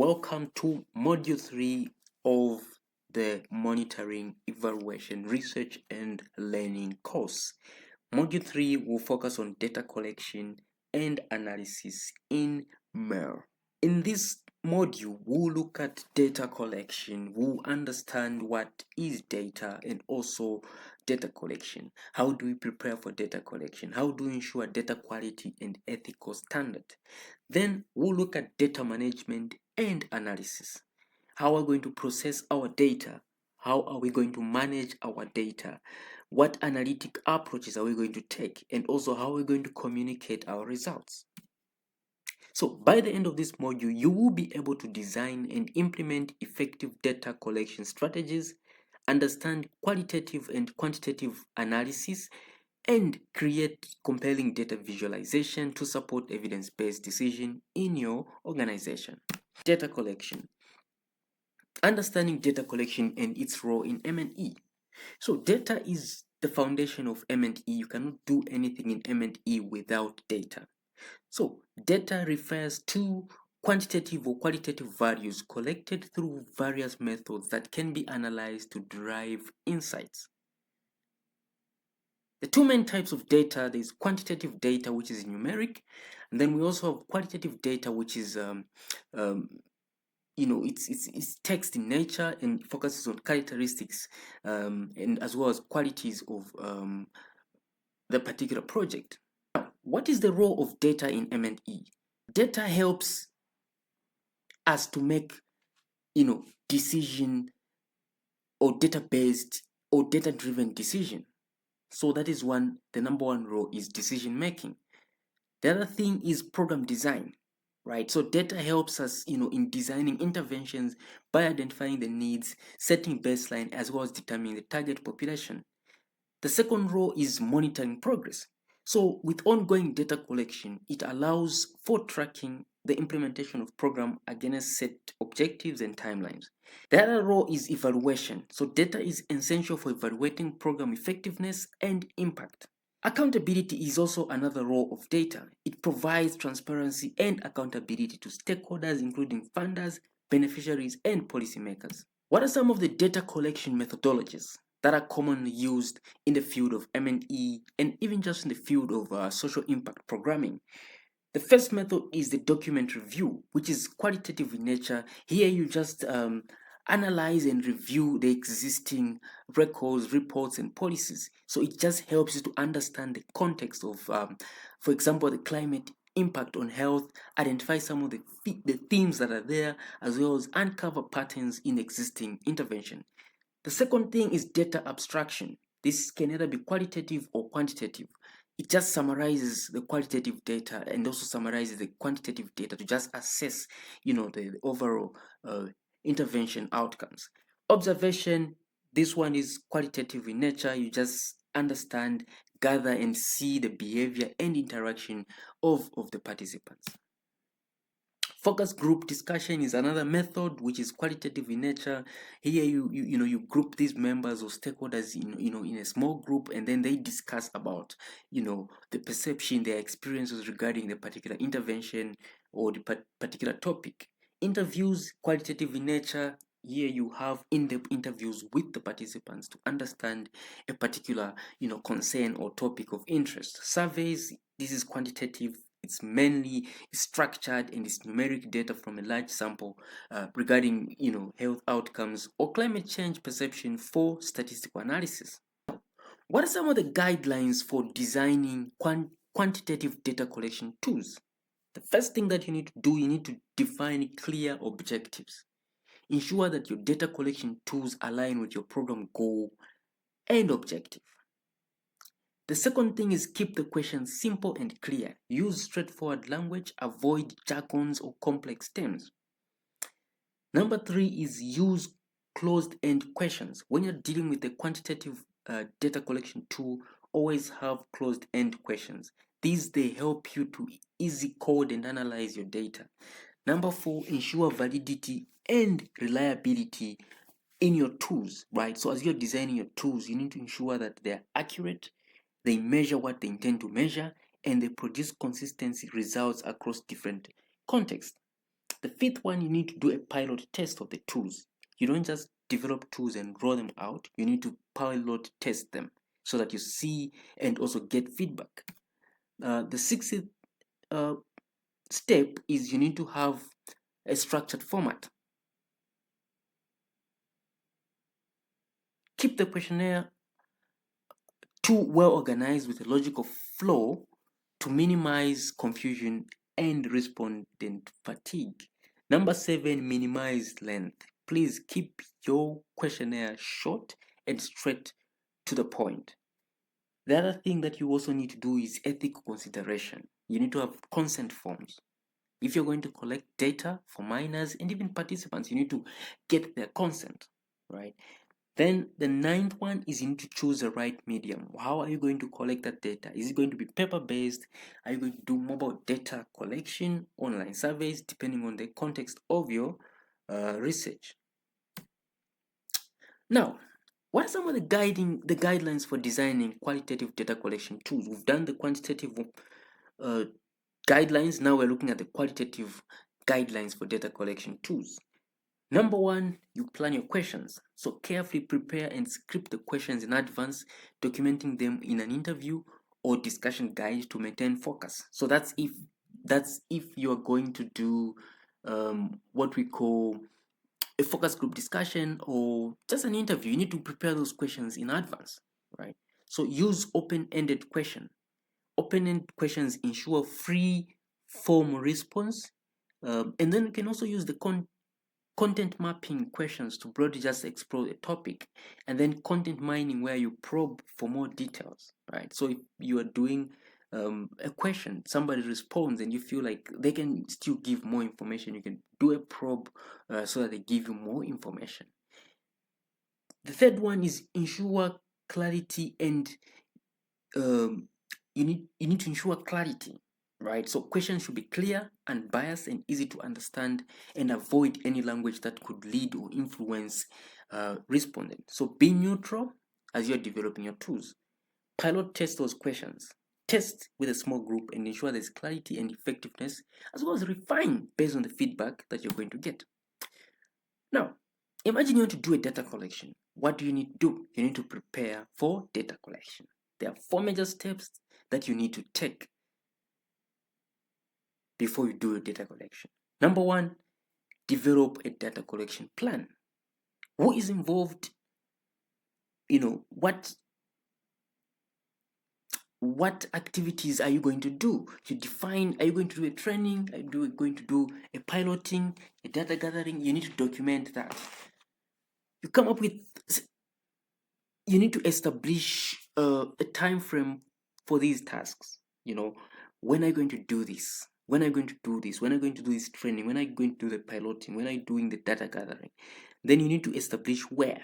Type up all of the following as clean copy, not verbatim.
Welcome to Module 3 of the Monitoring, Evaluation, Research and Learning course. Module 3 will focus on data collection and analysis in MERL. In this module, we'll look at data collection, we'll understand what is data and also data collection. How do we prepare for data collection? How do we ensure data quality and ethical standard? Then we'll look at data management and analysis. How are we going to process our data? How are we going to manage our data? What analytic approaches are we going to take? And also how are we going to communicate our results? So by the end of this module, you will be able to design and implement effective data collection strategies, understand qualitative and quantitative analysis, and create compelling data visualization to support evidence-based decision in your organization. Data collection. Understanding data collection and its role in M&E. So data is the foundation of M&E. You cannot do anything in M&E without data. So data refers to quantitative or qualitative values collected through various methods that can be analyzed to derive insights. The two main types of data, there's quantitative data, which is numeric, and then we also have qualitative data, which is it's text in nature and focuses on characteristics and as well as qualities of the particular project. Now, what is the role of data in M&E? Data helps us to make decision or data-based or data-driven decision. So that is the number one role is decision making. The other thing is program design, right? So data helps us, in designing interventions by identifying the needs, setting baseline, as well as determining the target population. The second role is monitoring progress. So with ongoing data collection, it allows for tracking the implementation of program against set objectives and timelines. The other role is evaluation. So data is essential for evaluating program effectiveness and impact. Accountability is also another role of data. It provides transparency and accountability to stakeholders, including funders, beneficiaries, and policymakers. What are some of the data collection methodologies that are commonly used in the field of M&E and even just in the field of social impact programming? The first method is the document review, which is qualitative in nature. Here you just analyze and review the existing records, reports, and policies. So it just helps you to understand the context of, for example, the climate impact on health, identify some of the themes that are there, as well as uncover patterns in existing intervention. The second thing is data abstraction. This can either be qualitative or quantitative. It just summarizes the qualitative data and also summarizes the quantitative data to just assess, the overall intervention outcomes. Observation, this one is qualitative in nature. You just understand, gather, and see the behavior and interaction of the participants. Focus group discussion is another method which is qualitative in nature. Here you group these members or stakeholders in a small group, and then they discuss about the perception, their experiences regarding the particular intervention or the particular topic. Interviews, qualitative in nature. Here you have in-depth interviews with the participants to understand a particular concern or topic of interest. Surveys, this is quantitative. It's mainly structured and it's numeric data from a large sample regarding health outcomes or climate change perception for statistical analysis. What are some of the guidelines for designing quantitative data collection tools? The first thing that you need to do, you need to define clear objectives. Ensure that your data collection tools align with your program goal and objective. The second thing is keep the questions simple and clear. Use straightforward language, avoid jargons or complex terms. Number 3 is use closed-end questions. When you're dealing with a quantitative data collection tool, always have closed-end questions. These, they help you to easy code and analyze your data. Number 4, ensure validity and reliability in your tools, right? So as you're designing your tools, you need to ensure that they're accurate, they measure what they intend to measure, and they produce consistency results across different contexts. The fifth one, you need to do a pilot test of the tools. You don't just develop tools and roll them out. You need to pilot test them so that you see and also get feedback. The sixth step is you need to have a structured format. Keep the questionnaire too well organized with a logical flow to minimize confusion and respondent fatigue. Number 7, minimize length. Please keep your questionnaire short and straight to the point. The other thing that you also need to do is ethical consideration. You need to have consent forms. If you're going to collect data for minors and even participants, you need to get their consent, right? Then the ninth one is you need to choose the right medium. How are you going to collect that data? Is it going to be paper-based? Are you going to do mobile data collection, online surveys, depending on the context of your research? Now, what are some of the guidelines for designing qualitative data collection tools? We've done the quantitative guidelines. Now we're looking at the qualitative guidelines for data collection tools. Number 1, you plan your questions. So carefully prepare and script the questions in advance, documenting them in an interview or discussion guide to maintain focus. So that's if you're going to do what we call a focus group discussion or just an interview. You need to prepare those questions in advance, right? So use open-ended question. Open-ended questions ensure free form response, and then you can also use the content mapping questions to broadly just explore a topic, and then content mining where you probe for more details, right? So if you are doing a question, somebody responds and you feel like they can still give more information, you can do a probe so that they give you more information. The third one is ensure clarity, and you need to ensure clarity, right? So questions should be clear, unbiased, and easy to understand, and avoid any language that could lead or influence respondents. So be neutral as you're developing your tools. Pilot test those questions. Test with a small group and ensure there's clarity and effectiveness, as well as refine based on the feedback that you're going to get. Now, imagine you want to do a data collection. What do you need to do? You need to prepare for data collection. There are 4 major steps that you need to take before you do a data collection. Number 1, develop a data collection plan. Who is involved? What activities are you going to do? You define, are you going to do a training? Are you going to do a piloting, a data gathering? You need to document that. You need to establish a time frame for these tasks. When are you going to do this? When are you going to do this? When are you going to do this training? When are you going to do the piloting? When are you doing the data gathering? Then you need to establish where.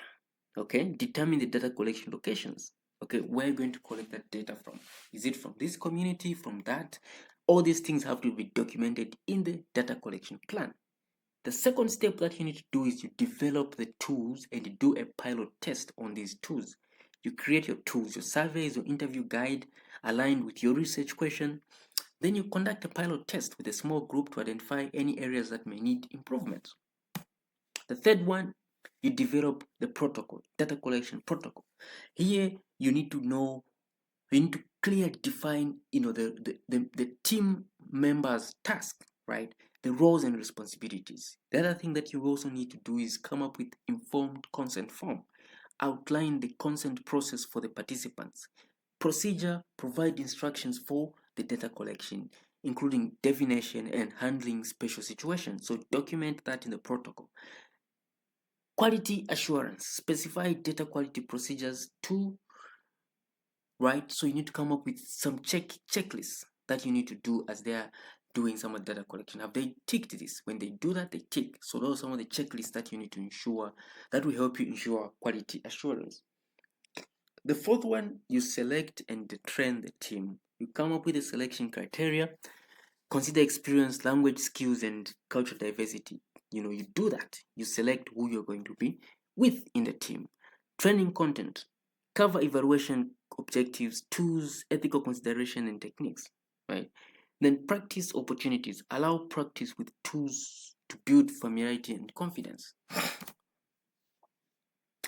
Okay, determine the data collection locations. Okay, where are you going to collect that data from? Is it from this community, from that? All these things have to be documented in the data collection plan. The second step that you need to do is you develop the tools and you do a pilot test on these tools. You create your tools, your surveys, your interview guide aligned with your research question. Then you conduct a pilot test with a small group to identify any areas that may need improvement. The third one, you develop the protocol, data collection protocol. Here you need to clearly define the team members' task, right? The roles and responsibilities. The other thing that you also need to do is come up with informed consent form. Outline the consent process for the participants. Procedure, provide instructions for the data collection, including definition and handling special situations. So document that in the protocol. Quality assurance, specify data quality procedures too, right? So you need to come up with some checklists that you need to do as they are doing some of the data collection. Have they ticked this? When they do that, they tick. So those are some of the checklists that you need to ensure, that will help you ensure quality assurance. The fourth one, you select and train the team. You come up with a selection criteria, consider experience, language skills, and cultural diversity. You do that. You select who you're going to be with in the team. Training content, cover evaluation objectives, tools, ethical consideration, and techniques, right? Then practice opportunities, allow practice with tools to build familiarity and confidence.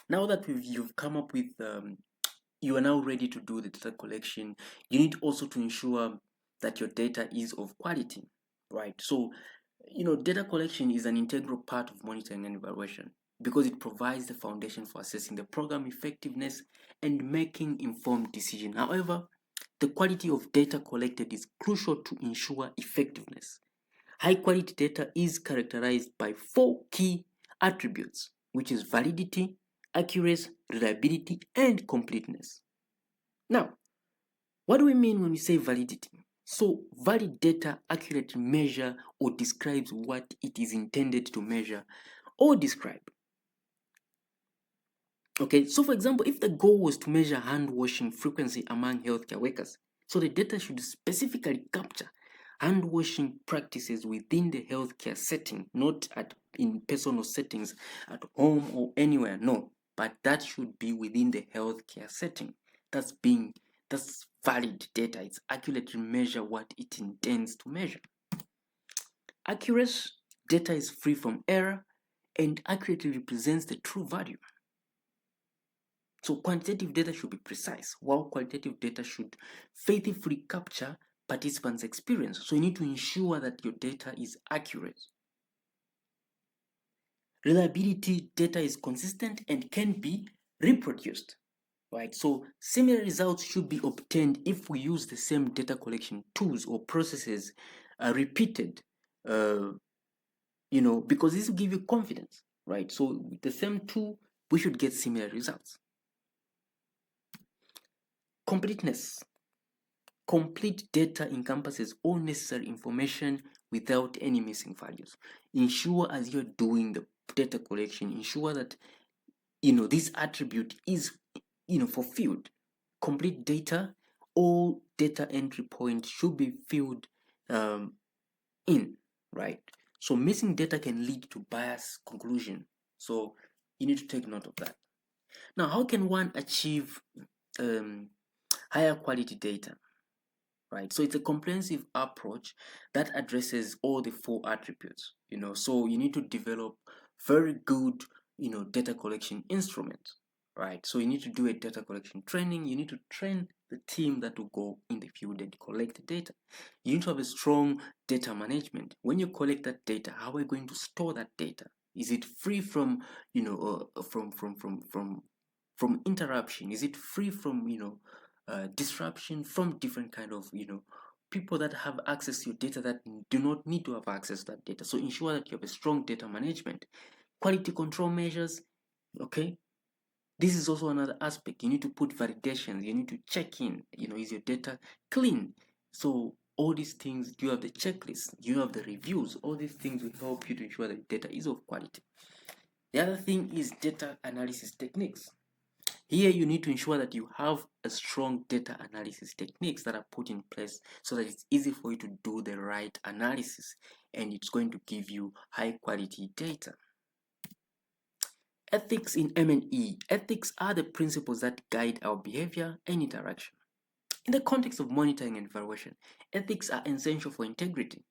Now that you've come up with, you are now ready to do the data collection, you need also to ensure that your data is of quality, right? So, data collection is an integral part of monitoring and evaluation because it provides the foundation for assessing the program effectiveness and making informed decisions. However, the quality of data collected is crucial to ensure effectiveness. High quality data is characterized by 4 key attributes, which is validity, accuracy, reliability, and completeness. Now, what do we mean when we say validity? So, valid data accurately measure or describes what it is intended to measure or describe. Okay, so for example, if the goal was to measure hand washing frequency among healthcare workers, so the data should specifically capture hand washing practices within the healthcare setting, not in personal settings at home or anywhere, no, but that should be within the healthcare setting. That's valid data. It's accurately measure what it intends to measure. Accurate data is free from error and accurately represents the true value. So quantitative data should be precise, while qualitative data should faithfully capture participants' experience. So you need to ensure that your data is accurate. Reliability data is consistent and can be reproduced, right? So similar results should be obtained if we use the same data collection tools or processes repeated, because this will give you confidence, right? So with the same tool, we should get similar results. Completeness. Complete data encompasses all necessary information without any missing values. Ensure as you're doing the data collection, ensure that this attribute is fulfilled. Complete data, all data entry points should be filled in, right? So missing data can lead to biased conclusion. So you need to take note of that. Now, how can one achieve higher quality data? Right, so it's a comprehensive approach that addresses all the 4 attributes. So you need to develop very good data collection instruments, right? So you need to do a data collection training. You need to train the team that will go in the field and collect the data. You need to have a strong data management. When you collect that data, how are you going to store that data? Is it free from from interruption? Is it free from disruption from different kind of people that have access to your data that do not need to have access to that data? So ensure that you have a strong data management. Quality control measures, okay? This is also another aspect. You need to put validations. You need to check in. Is your data clean? So all these things, you have the checklist, you have the reviews. All these things will help you to ensure that the data is of quality. The other thing is data analysis techniques. Here you need to ensure that you have a strong data analysis techniques that are put in place so that it's easy for you to do the right analysis and it's going to give you high quality data. Ethics in M&E. Ethics are the principles that guide our behavior and interaction. In the context of monitoring and evaluation, ethics are essential for integrity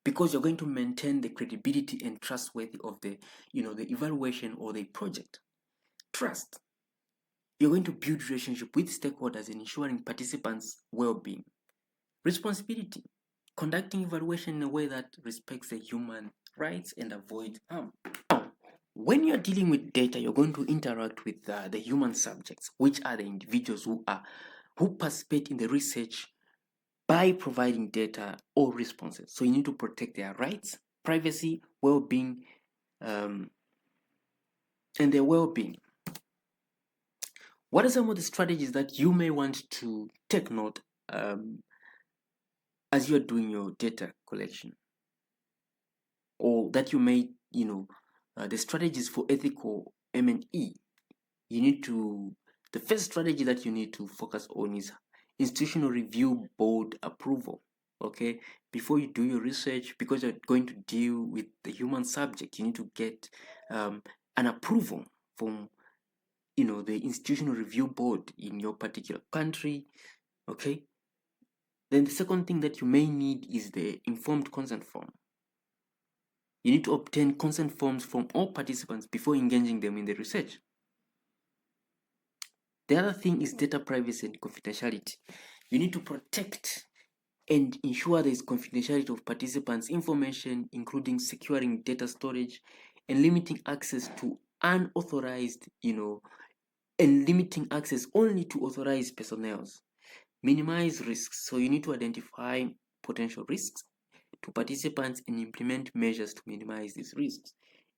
because you're going to maintain the credibility and trustworthy of the evaluation or the project. Trust. You're going to build relationship with stakeholders and ensuring participants' well-being. Responsibility. Conducting evaluation in a way that respects the human rights and avoids harm. Now, when you're dealing with data, you're going to interact with the human subjects, which are the individuals who participate in the research by providing data or responses. So you need to protect their rights, privacy, well-being, and their well-being. What are some of the strategies that you may want to take note as you're doing your data collection? Or that you may, the strategies for ethical M&E. The first strategy that you need to focus on is institutional review board approval. Okay, before you do your research, because you're going to deal with the human subject, you need to get an approval from the institutional review board in your particular country. Okay, then the second thing that you may need is the informed consent form. You need to obtain consent forms from all participants before engaging them in the research. The other thing is data privacy and confidentiality. You need to protect and ensure there is confidentiality of participants' information, including securing data storage and limiting access to unauthorized, and limiting access only to authorized personnel. Minimize risks. So you need to identify potential risks to participants and implement measures to minimize these risks.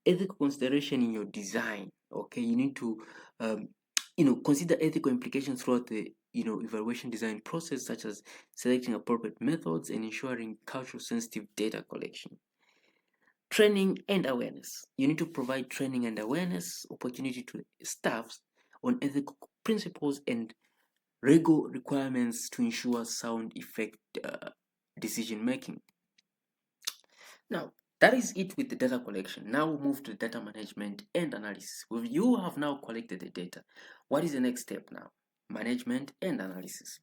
Ethical consideration in your design. Okay, you need to consider ethical implications throughout the evaluation design process, such as selecting appropriate methods and ensuring cultural sensitive data collection. Training and awareness. You need to provide training and awareness opportunity to staffs on ethical principles and legal requirements to ensure sound effect decision making. Now, that is it with the data collection. Now we move to data management and analysis. You have now collected the data. What is the next step now? Management and analysis.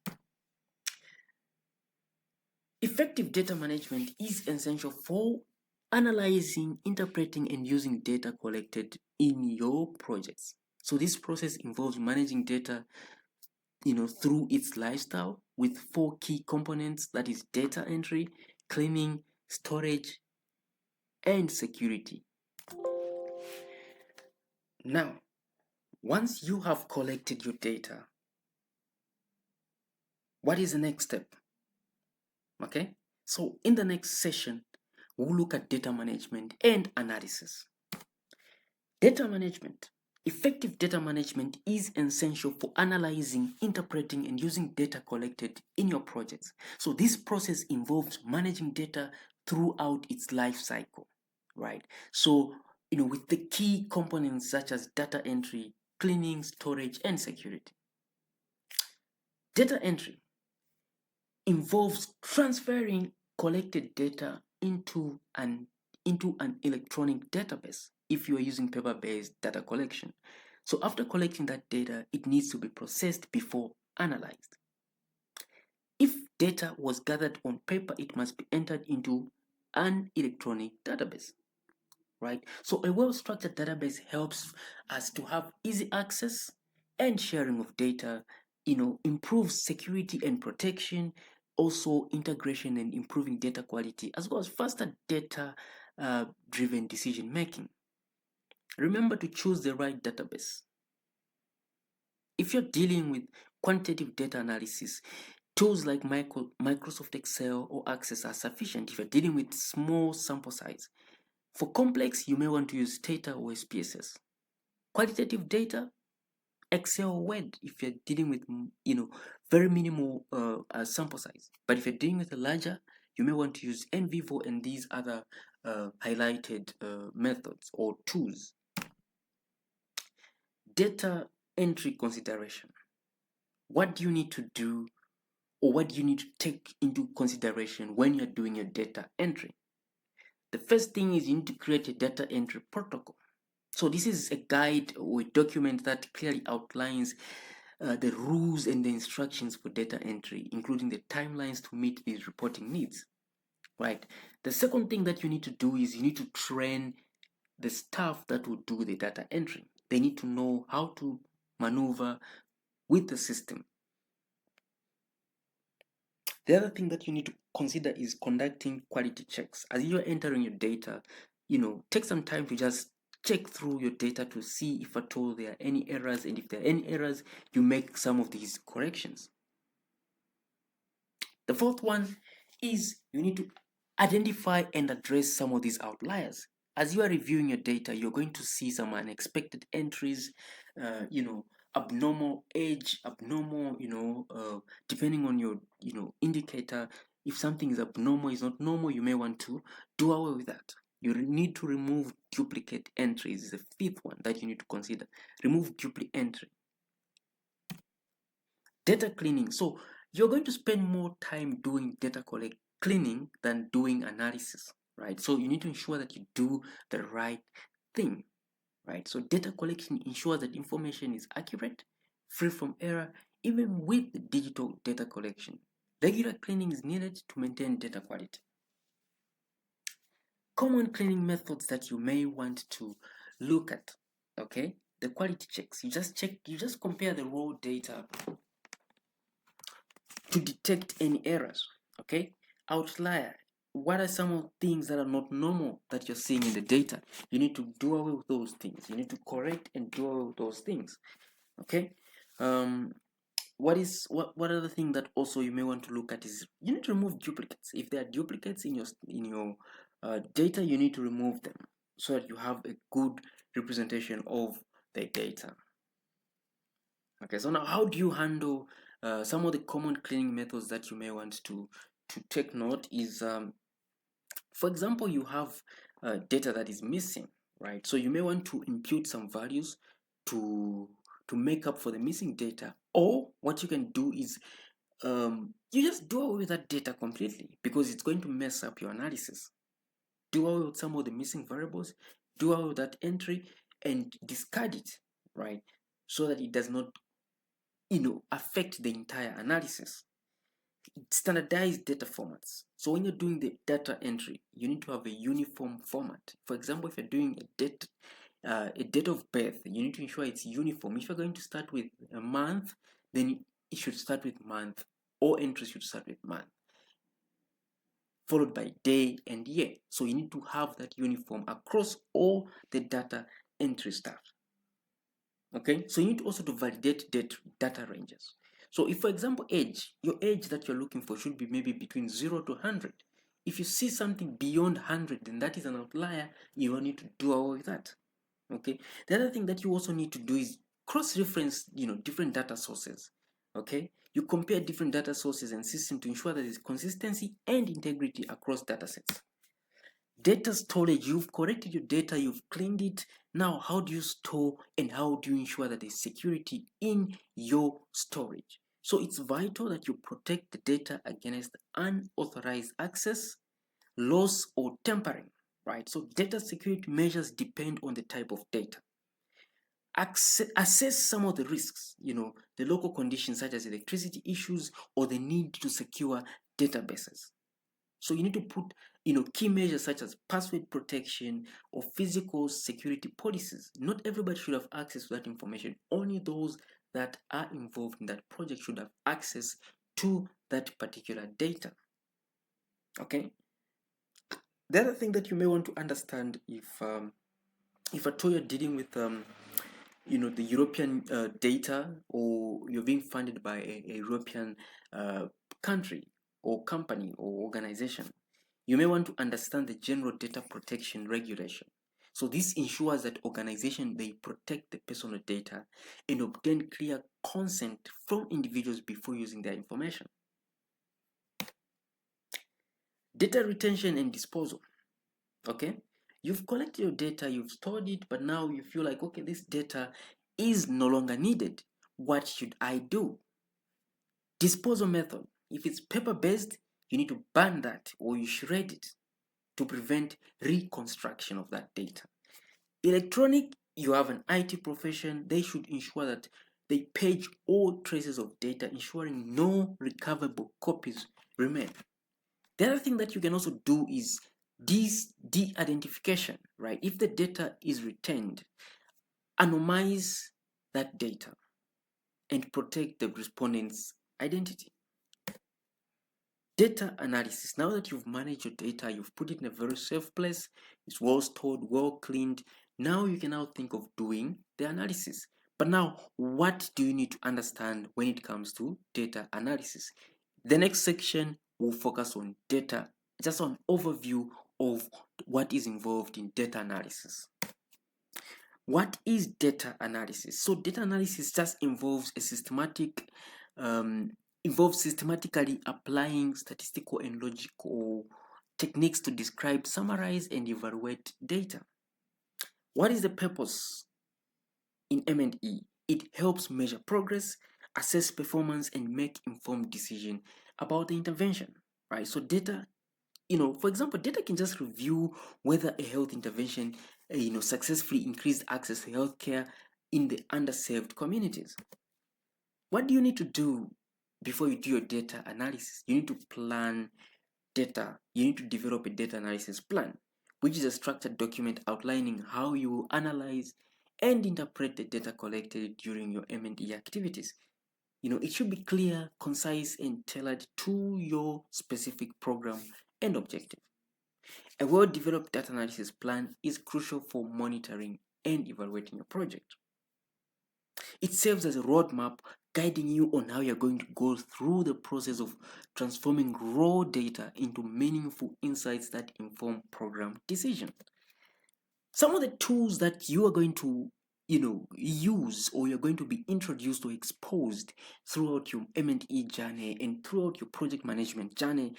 Effective data management is essential for analyzing, interpreting, and using data collected in your projects. So this process involves managing data through its lifestyle with 4 key components, that is data entry, cleaning, storage, and security. Now, once you have collected your data, what is the next step? Okay, so in the next session, we'll look at data management and analysis. Data management. Effective data management is essential for analyzing, interpreting, and using data collected in your projects. So this process involves managing data throughout its life cycle, right? So, with the key components such as data entry, cleaning, storage, and security. Data entry involves transferring collected data into an electronic database if you are using paper-based data collection. So after collecting that data, it needs to be processed before analyzed. If data was gathered on paper, it must be entered into an electronic database, right? So a well-structured database helps us to have easy access and sharing of data, improves security and protection, also integration and improving data quality, as well as faster data driven decision making. Remember to choose the right database. If you're dealing with quantitative data analysis, tools like Microsoft Excel or Access are sufficient if you're dealing with small sample size. For complex, you may want to use Stata or SPSS. Qualitative data, Excel or Word if you're dealing with very minimal sample size. But if you're dealing with a larger, you may want to use NVivo and these other highlighted methods or tools. Data entry consideration. What do you need to do, or what do you need to take into consideration when you're doing your data entry? The first thing is you need to create a data entry protocol. So this is a guide or a document that clearly outlines the rules and the instructions for data entry, including the timelines to meet these reporting needs, right? The second thing that you need to do is you need to train the staff that will do the data entry. They need to know how to maneuver with the system. The other thing that you need to consider is conducting quality checks. As you're entering your data, take some time to just check through your data to see if at all there are any errors, and if there are any errors, you make some of these corrections. The fourth one is you need to identify and address some of these outliers. As you are reviewing your data, you're going to see some unexpected entries, abnormal age, abnormal, depending on your, indicator. If something is abnormal, is not normal, you may want to do away with that. You need to remove duplicate entries. Is the fifth one that you need to consider. Remove duplicate entry. Data cleaning. So you're going to spend more time doing data cleaning than doing analysis, right? So you need to ensure that you do the right thing, right? So data collection ensures that information is accurate, free from error, even with the digital data collection. Regular cleaning is needed to maintain data quality. Common cleaning methods that you may want to look at, okay? The quality checks. You just compare the raw data to detect any errors, okay? Outlier. What are some of the things that are not normal that you're seeing in the data? You need to do away with those things. You need to correct and do away with those things, okay? What other thing that also you may want to look at is you need to remove duplicates. If there are duplicates in your data, you need to remove them so that you have a good representation of the data. Okay, so now how do you handle some of the common cleaning methods that you may want to take note is, for example, you have data that is missing, right? So you may want to impute some values to make up for the missing data, or what you can do is you just do away with that data completely because it's going to mess up your analysis. Do away with some of the missing variables, do away with that entry, and discard it, right? So that it does not, affect the entire analysis. Standardized data formats. So when you're doing the data entry, you need to have a uniform format. For example, if you're doing a date of birth, you need to ensure it's uniform. If you're going to start with a month, then it should start with month. All entries should start with month, followed by day and year. So you need to have that uniform across all the data entry stuff. Okay, so you need also to validate data ranges. So if, for example, age, your age that you're looking for should be maybe between 0 to 100. If you see something beyond 100, then that is an outlier. You will need to do away with that. Okay, the other thing that you also need to do is cross-reference, different data sources. Okay, you compare different data sources and systems to ensure that there is consistency and integrity across data sets. Data storage, you've corrected your data, you've cleaned it. Now, how do you store and how do you ensure that there's security in your storage? So it's vital that you protect the data against unauthorized access, loss, or tampering, right? So data security measures depend on the type of data. Assess some of the risks, the local conditions such as electricity issues or the need to secure databases. So you need to put, key measures such as password protection or physical security policies. Not everybody should have access to that information. Only those that are involved in that project should have access to that particular data. Okay. The other thing that you may want to understand if at all you're dealing with the European data, or you're being funded by a European country or company or organization, you may want to understand the general data protection regulation. So this ensures that organizations, they protect the personal data and obtain clear consent from individuals before using their information. Data retention and disposal. Okay, you've collected your data, you've stored it, but now you feel like, okay, this data is no longer needed. What should I do? Disposal method. If it's paper-based, you need to burn that or you shred it to prevent reconstruction of that data. Electronic, you have an IT profession, they should ensure that they page all traces of data, ensuring no recoverable copies remain. The other thing that you can also do is this de-identification, right? If the data is retained, anonymize that data and protect the respondent's identity. Data analysis. Now that you've managed your data, you've put it in a very safe place, it's well stored, well cleaned. Now you can now think of doing the analysis. But now, what do you need to understand when it comes to data analysis? The next section will focus on data, just an overview of what is involved in data analysis. What is data analysis? So data analysis just involves systematically applying statistical and logical techniques to describe, summarize, and evaluate data. What is the purpose in M&E? It helps measure progress, assess performance, and make informed decisions about the intervention, right? So data, for example, data can just review whether a health intervention, successfully increased access to healthcare in the underserved communities. What do you need to do before you do your data analysis? You need to plan data. You need to develop a data analysis plan, which is a structured document outlining how you analyze and interpret the data collected during your M&E activities. It should be clear, concise, and tailored to your specific program and objective. A well-developed data analysis plan is crucial for monitoring and evaluating your project. It serves as a roadmap guiding you on how you're going to go through the process of transforming raw data into meaningful insights that inform program decisions. Some of the tools that you are going to use, or you're going to be introduced or exposed throughout your M&E journey and throughout your project management journey,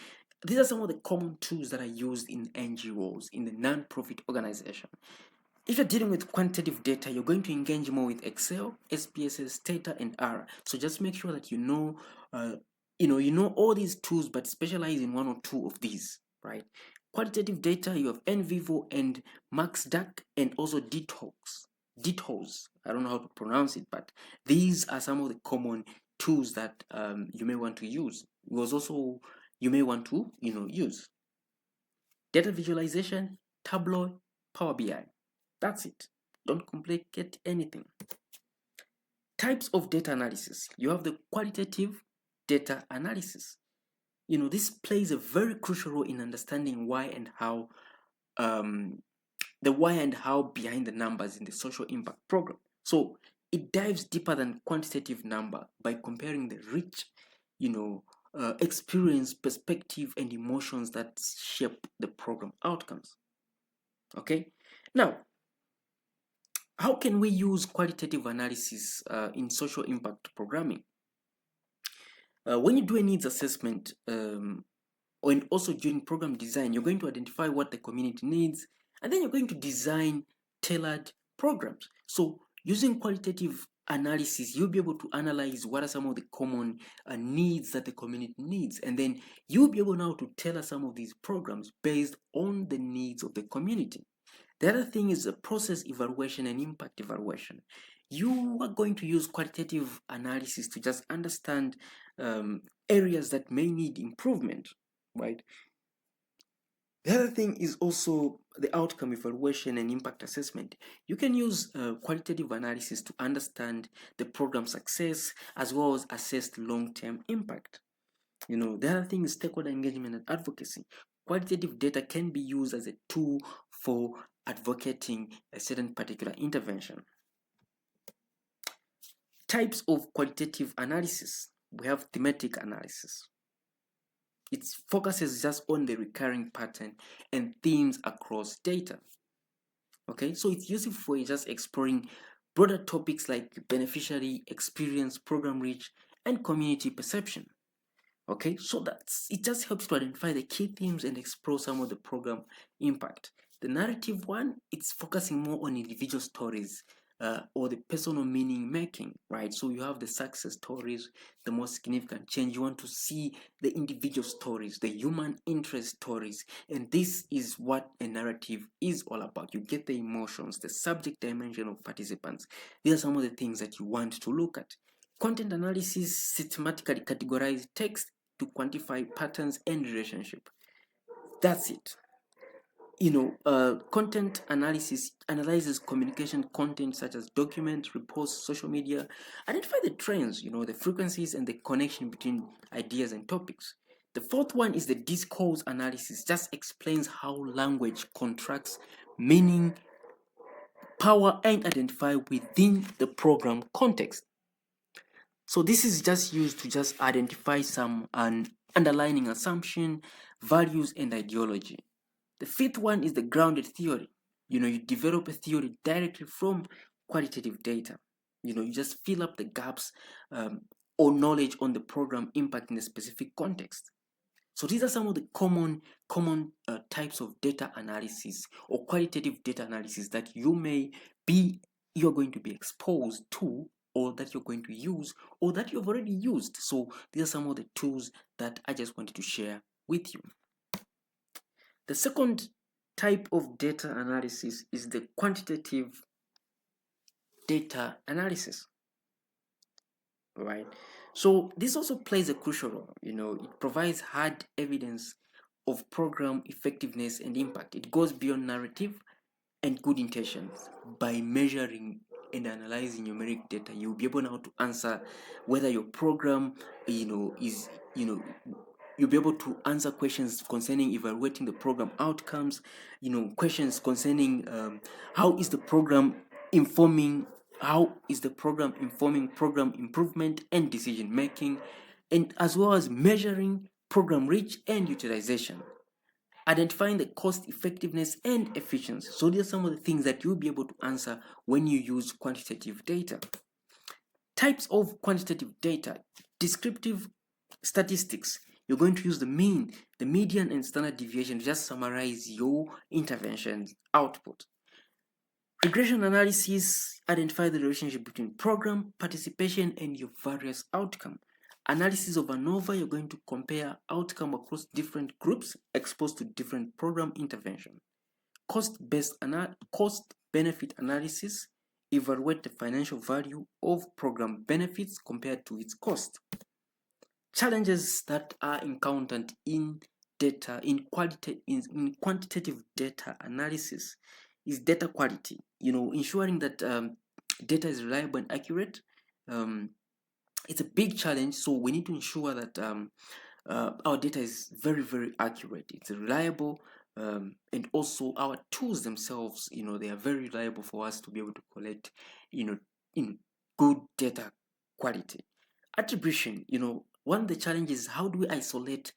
these are some of the common tools that are used in NGOs, in the non-profit organization. If you're dealing with quantitative data, you're going to engage more with Excel, SPSS, Stata, and R. So just make sure that you know all these tools, but specialize in one or two of these, right? Qualitative data, you have NVivo and MaxDuck, and also Detox. I don't know how to pronounce it, but these are some of the common tools that you may want to use. You may want to use data visualization, Tableau, Power BI. That's it. Don't complicate anything. Types of data analysis. You have the qualitative data analysis. This plays a very crucial role in understanding why and how, the why and how behind the numbers in the social impact program. So it dives deeper than quantitative number by comparing the rich, experience, perspective, and emotions that shape the program outcomes. Okay. Now, how can we use qualitative analysis in social impact programming? When you do a needs assessment, and also during program design, you're going to identify what the community needs, and then you're going to design tailored programs. So using qualitative analysis, you'll be able to analyze what are some of the common needs that the community needs, and then you'll be able now to tailor some of these programs based on the needs of the community. The other thing is the process evaluation and impact evaluation. You are going to use qualitative analysis to just understand areas that may need improvement, right? The other thing is also the outcome evaluation and impact assessment. You can use qualitative analysis to understand the program success as well as assess long-term impact. The other thing is stakeholder engagement and advocacy. Qualitative data can be used as a tool for advocating a certain particular intervention. Types of qualitative analysis. We have thematic analysis. It focuses just on the recurring pattern and themes across data. Okay, so it's useful for just exploring broader topics like beneficiary experience, program reach, and community perception. Okay, so it just helps to identify the key themes and explore some of the program impact. The narrative one, it's focusing more on individual stories or the personal meaning making, right? So you have the success stories, the most significant change. You want to see the individual stories, the human interest stories, and this is what a narrative is all about. You get the emotions, the subject dimension of participants. These are some of the things that you want to look at. Content analysis systematically categorize text to quantify patterns and relationship. That's it. Content analysis analyzes communication content such as documents, reports, social media, identify the trends, the frequencies and the connection between ideas and topics. The fourth one is the discourse analysis, just explains how language contracts meaning, power, and identify within the program context. So this is just used to just identify some underlying assumption, values, and ideology. The fifth one is the grounded theory. You develop a theory directly from qualitative data. You just fill up the gaps or knowledge on the program impact in a specific context. So these are some of the common types of data analysis or qualitative data analysis that you're going to be exposed to, or that you're going to use, or that you've already used. So these are some of the tools that I just wanted to share with you. The second type of data analysis is the quantitative data analysis, right? So this also plays a crucial role. It provides hard evidence of program effectiveness and impact. It goes beyond narrative and good intentions. By measuring and analyzing numeric data, you'll be able now to answer whether your program, is, you'll be able to answer questions concerning evaluating the program outcomes, questions concerning how is the program informing program improvement and decision making, and as well as measuring program reach and utilization, identifying the cost effectiveness and efficiency. So these are some of the things that you'll be able to answer when you use quantitative data. Types of quantitative data: descriptive statistics. You're going to use the mean, the median, and standard deviation to just summarize your intervention output. Regression analysis: identify the relationship between program participation and your various outcome. Analysis of ANOVA: you're going to compare outcome across different groups exposed to different program intervention. Cost-benefit analysis: evaluate the financial value of program benefits compared to its cost. Challenges that are encountered in quantitative data analysis is data quality. Ensuring that data is reliable and accurate. It's a big challenge, so we need to ensure that our data is very, very accurate. It's reliable, and also our tools themselves, they are very reliable for us to be able to collect, in good data quality. Attribution: one of the challenges is how do we isolate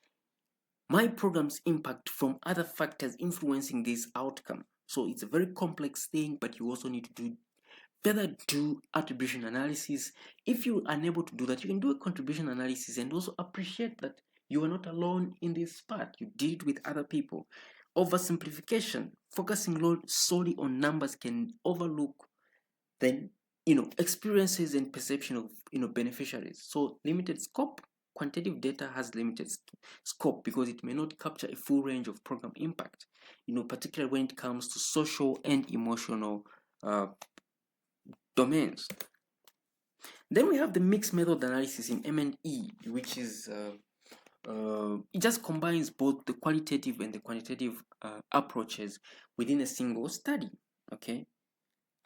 my program's impact from other factors influencing this outcome? So it's a very complex thing, but you also need to do attribution analysis. If you're unable to do that, you can do a contribution analysis and also appreciate that you are not alone in this part. You did it with other people. Oversimplification: focusing solely on numbers can overlook then experiences and perception of beneficiaries. So limited scope: quantitative data has limited scope because it may not capture a full range of program impact, particularly when it comes to social and emotional domains. Then we have the mixed method analysis in M&E, which is it just combines both the qualitative and the quantitative approaches within a single study. Okay,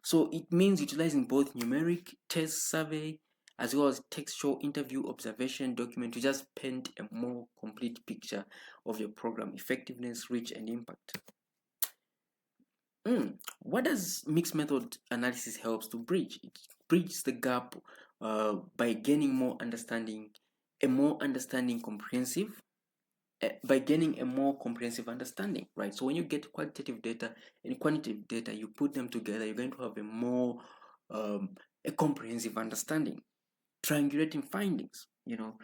so it means utilizing both numeric test survey as well as textual interview observation document to just paint a more complete picture of your program effectiveness, reach, and impact. What does mixed method analysis helps to bridge? It bridges the gap by gaining more understanding, by gaining a more comprehensive understanding, right? So when you get qualitative data and quantitative data, you put them together, you're going to have a more a comprehensive understanding. Triangulating findings, you'll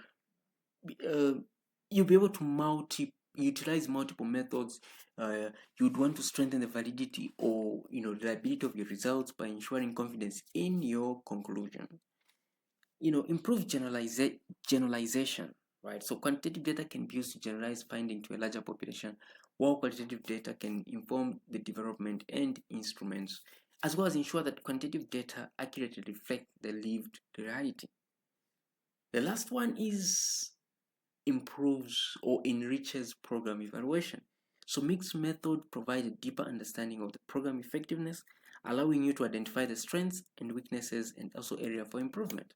be able to utilize multiple methods. You'd want to strengthen the validity or reliability of your results by ensuring confidence in your conclusion. Improve generalization, right? So quantitative data can be used to generalize finding to a larger population, while qualitative data can inform the development and instruments, as well as ensure that quantitative data accurately reflect the lived reality. The last one is improves or enriches program evaluation. So mixed method provides a deeper understanding of the program effectiveness, allowing you to identify the strengths and weaknesses and also area for improvement.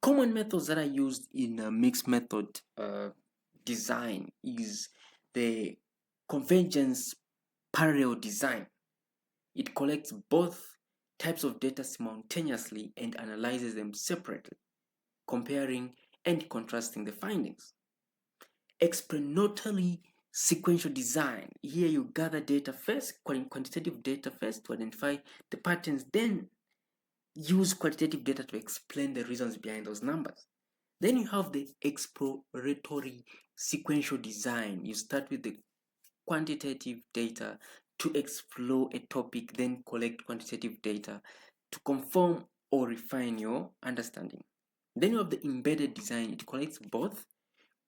Common methods that are used in a mixed method design is the convergence parallel design. It collects both types of data simultaneously and analyzes them separately, comparing and contrasting the findings. Exploratory sequential design. Here you gather data first, quantitative data first to identify the patterns, then use quantitative data to explain the reasons behind those numbers. Then you have the exploratory sequential design. You start with the quantitative data to explore a topic, then collect quantitative data to confirm or refine your understanding. Then you have the embedded design. It collects both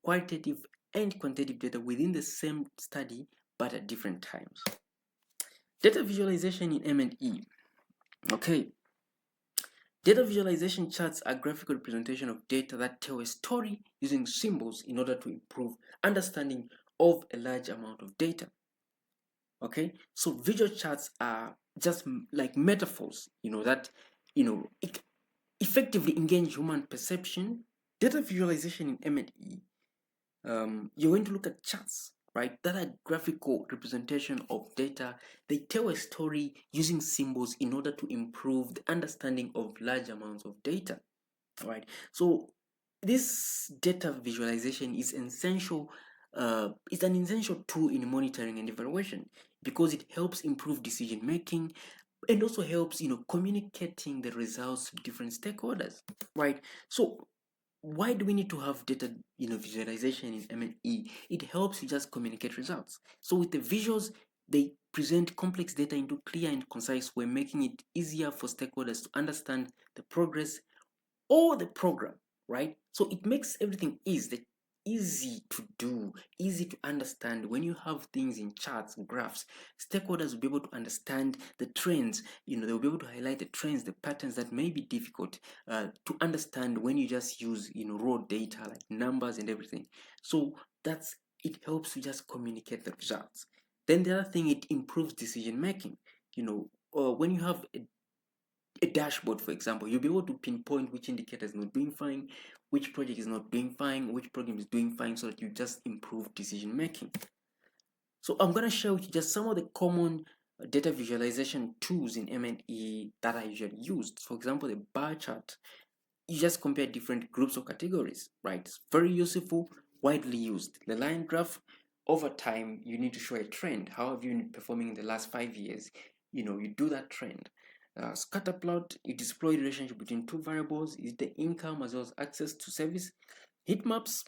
qualitative and quantitative data within the same study but at different times. Data visualization in M&E. Okay. Data visualization charts are graphical representation of data that tell a story using symbols in order to improve understanding of a large amount of data. Okay, so visual charts are just like metaphors, that it effectively engage human perception. Data visualization in M&E, you're going to look at charts, right? That are graphical representation of data. They tell a story using symbols in order to improve the understanding of large amounts of data, right? So this data visualization is essential. It's an essential tool in monitoring and evaluation because it helps improve decision making and also helps communicating the results to different stakeholders, right? So why do we need to have data visualization in M&E? It helps you just communicate results. So with the visuals, they present complex data into clear and concise way, making it easier for stakeholders to understand the progress or the program, right? So it makes everything easy to do, easy to understand. When you have things in charts, graphs, stakeholders will be able to understand the trends. They'll be able to highlight the trends, the patterns that may be difficult to understand when you just use raw data like numbers and everything. So that's it helps you just communicate the results. Then the other thing, it improves decision making. When you have a dashboard, for example, you'll be able to pinpoint which indicator is not doing fine, which project is not doing fine, which program is doing fine, so that you just improve decision making. So I'm going to share with you just some of the common data visualization tools in M&E that are usually used. For example, the bar chart. You just compare different groups or categories, right? It's very useful, widely used. The line graph, over time, you need to show a trend. How have you been performing in the last 5 years? You do that trend. Scatter plot, you display the relationship between two variables, is the income as well as access to service. Heat maps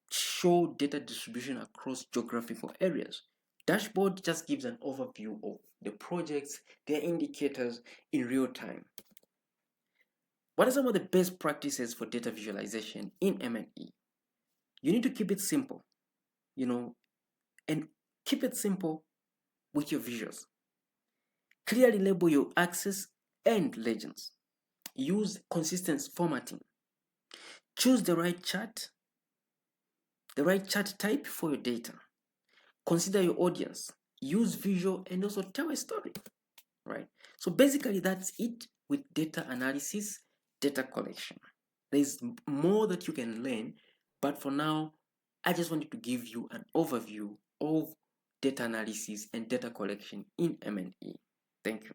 show data distribution across geographical areas. Dashboard just gives an overview of the projects, their indicators in real time. What are some of the best practices for data visualization in M&E? You need to keep it simple, and keep it simple with your visuals. Clearly label your axes and legends. Use consistent formatting. Choose the right chart type for your data. Consider your audience. Use visual and also tell a story, right? So basically that's it with data analysis, data collection. There's more that you can learn, but for now, I just wanted to give you an overview of data analysis and data collection in M&E. Thank you.